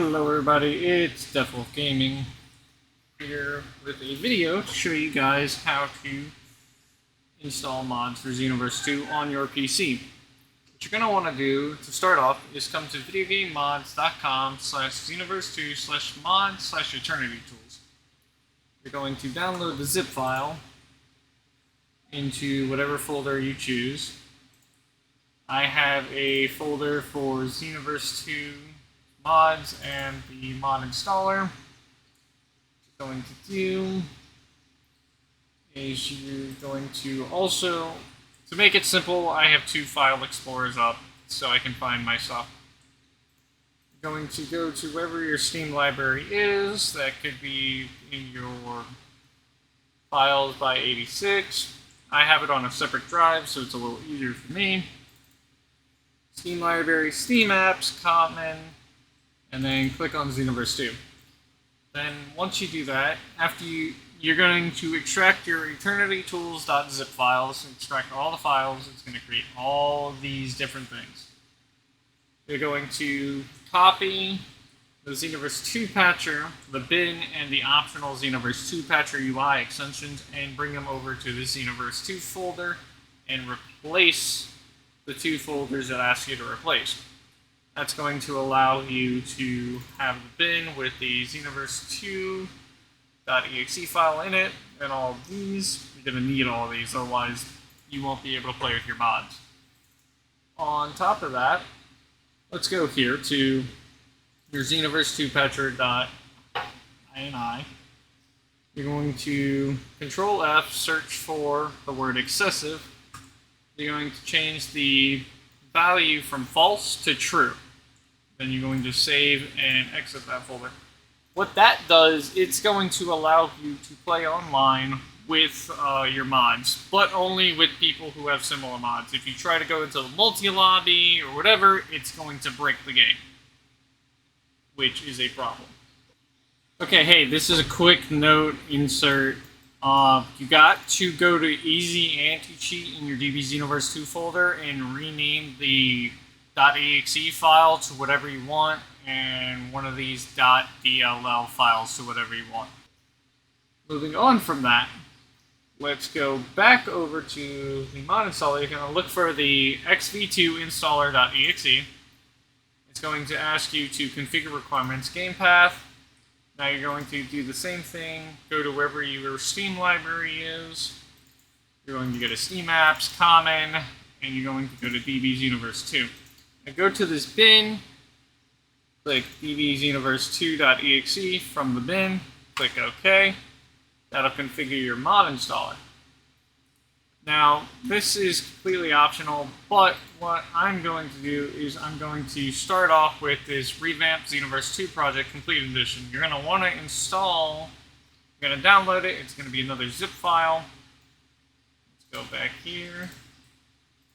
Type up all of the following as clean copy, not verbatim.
Hello everybody, it's Devil Gaming here with a video to show you guys how to install mods for Xenoverse 2 on your PC. What you're going to want to do to start off is come to videogamemods.com/xenoverse2/mod/eternity-tools. You're going to download the zip file into whatever folder you choose. I have a folder for Xenoverse 2 mods and the mod installer. What you're going to do is you're going to also, to make it simple, I have two file explorers up so I can find my stuff. You're going to go to wherever your Steam library is. That could be in your files by 86. I have it on a separate drive, so it's a little easier for me. Steam library, Steam apps, common, and then click on Xenoverse 2. Then once you do that, after you're going to extract your eternity-tools.zip files, extract all the files. It's going to create all of these different things. You're going to copy the Xenoverse 2 patcher, the bin, and the optional Xenoverse 2 patcher UI extensions, and bring them over to the Xenoverse 2 folder and replace the two folders that ask you to replace. That's going to allow you to have the bin with the Xenoverse2.exe file in it, and all of these. You're going to need all of these, otherwise you won't be able to play with your mods. On top of that, let's go here to your Xenoverse2patcher.ini. You're going to Control F, search for the word excessive. You're going to change the value from false to true. Then you're going to save and exit that folder. What that does, it's going to allow you to play online with your mods, but only with people who have similar mods. If you try to go into the multi-lobby or whatever, it's going to break the game, which is a problem. Okay, hey, this is a quick note insert. You got to go to Easy Anti-Cheat in your DB Xenoverse 2 folder and rename the .exe file to whatever you want, and one of these .dll files to whatever you want. Moving on from that, let's go back over to the mod installer. You're going to look for the xv2installer.exe. It's going to ask you to configure requirements game path. Now you're going to do the same thing, go to wherever your Steam library is. You're going to go to Steam apps, common, and you're going to go to DB Xenoverse 2. Now go to this bin, click DB Xenoverse2.exe from the bin, click OK. That'll configure your mod installer. Now, this is completely optional, but what I'm going to do is I'm going to start off with this Revamp Xenoverse 2 project complete edition. You're going to want to install, you're going to download it, it's going to be another zip file. Let's go back here.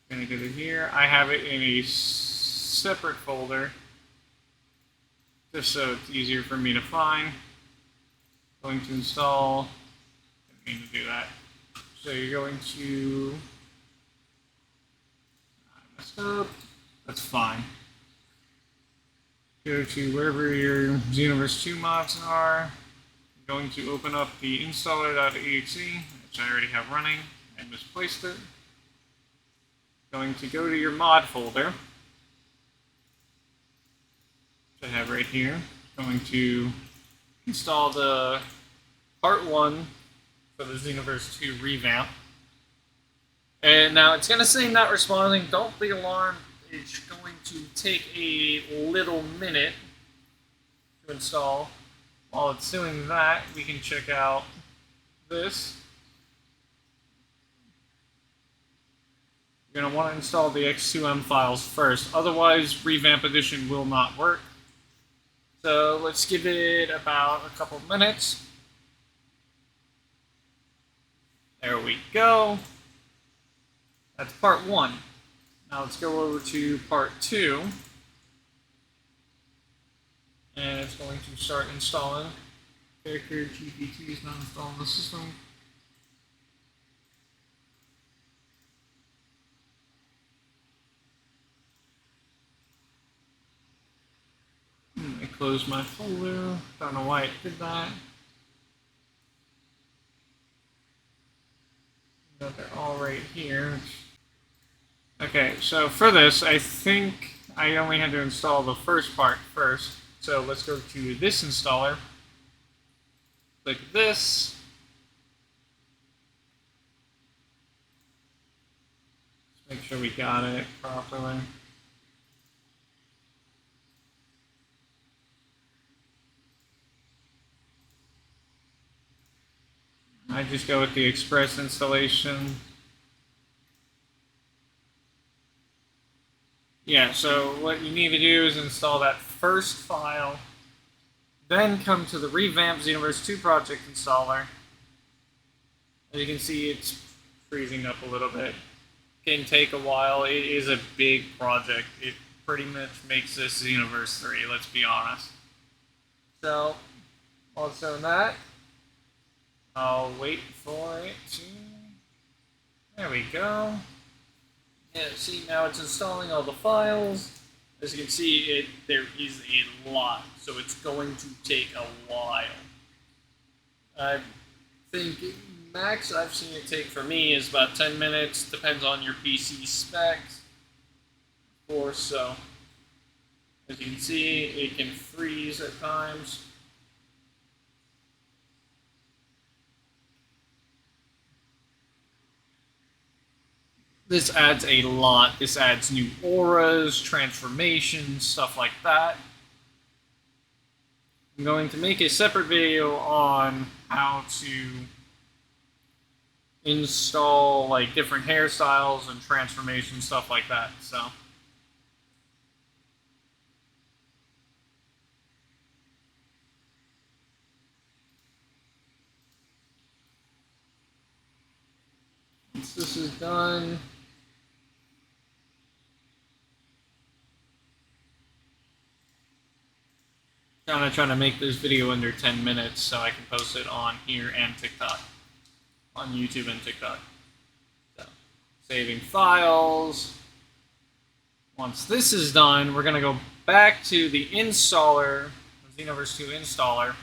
I'm going to go to here. I have it in a separate folder, just so it's easier for me to find. Going to install, I didn't mean to do that. So you're going to, I messed up, that's fine. Go to wherever your Xenoverse 2 mods are. I'm going to open up the installer.exe, which I already have running. I misplaced it. Going to go to your mod folder, which I have right here. Going to install the part 1 for the Xenoverse 2 revamp. And now it's going to say not responding. Don't be alarmed. It's going to take a little minute to install. While it's doing that, we can check out this. You're going to want to install the X2M files first. Otherwise, Revamp Edition will not work. So let's give it about a couple minutes. There we go. That's part 1. Now let's go over to part 2. And it's going to start installing. Character GPT is not installing the system. close my folder. Don't know why it did that. But they're all right here. Okay, so for this, I think I only had to install the first part first. So let's go to this installer. Click this. Let's make sure we got it properly. I just go with the Express installation. Yeah, so what you need to do is install that first file, then come to the revamp Xenoverse 2 project installer. As you can see, it's freezing up a little bit. It can take a while. It is a big project. It pretty much makes this Xenoverse 3, let's be honest. So, also that, I'll wait for it to... There we go. Yeah, see, now it's installing all the files. As you can see, there is a lot, so it's going to take a while. I think max I've seen it take for me is about 10 minutes. Depends on your PC specs, of course. So, as you can see, it can freeze at times. This adds a lot. This adds new auras, transformations, stuff like that. I'm going to make a separate video on how to install like different hairstyles and transformations, stuff like that. So once this is done, I'm trying to make this video under 10 minutes so I can post it on here and TikTok. On YouTube and TikTok. So, saving files. Once this is done, we're going to go back to the installer, the Xenoverse 2 installer.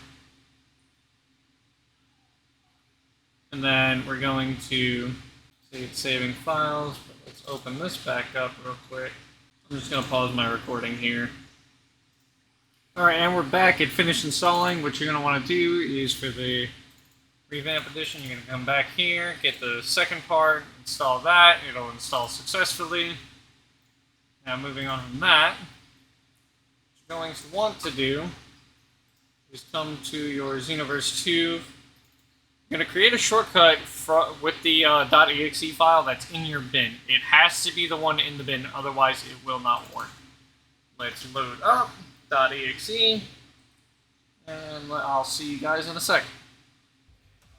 And then we're going to see it's saving files. But let's open this back up real quick. I'm just going to pause my recording here. Alright, and we're back. It finished installing. What you're going to want to do is for the Revamp Edition, you're going to come back here, get the second part, install that. It'll install successfully. Now moving on from that, what you're going to want to do is come to your Xenoverse 2. You're going to create a shortcut with the .exe file that's in your bin. It has to be the one in the bin, otherwise it will not work. Let's load up .exe, and I'll see you guys in a second.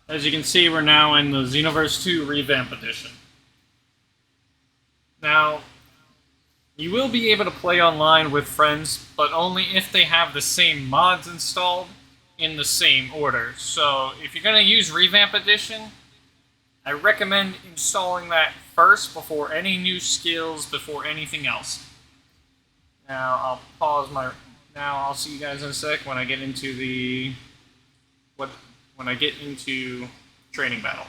As you can see, we're now in the Xenoverse 2 Revamp Edition. Now, you will be able to play online with friends, but only if they have the same mods installed in the same order. So, if you're going to use Revamp Edition, I recommend installing that first before any new skills, before anything else. Now, I'll pause my... Now, I'll see you guys in a sec when I get into the... when I get into training battle.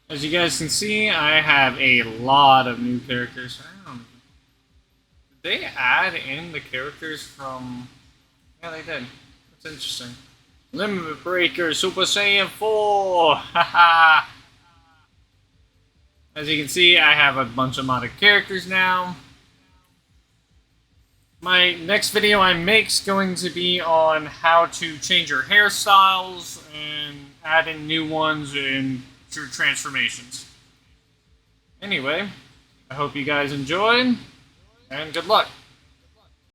As you guys can see, I have a lot of new characters. Did they add in the characters from... Yeah, they did. That's interesting. Limit Breaker Super Saiyan 4! Haha! As you can see, I have a bunch of modded characters now. My next video I make is going to be on how to change your hairstyles and add in new ones and through transformations. Anyway, I hope you guys enjoyed, and good luck.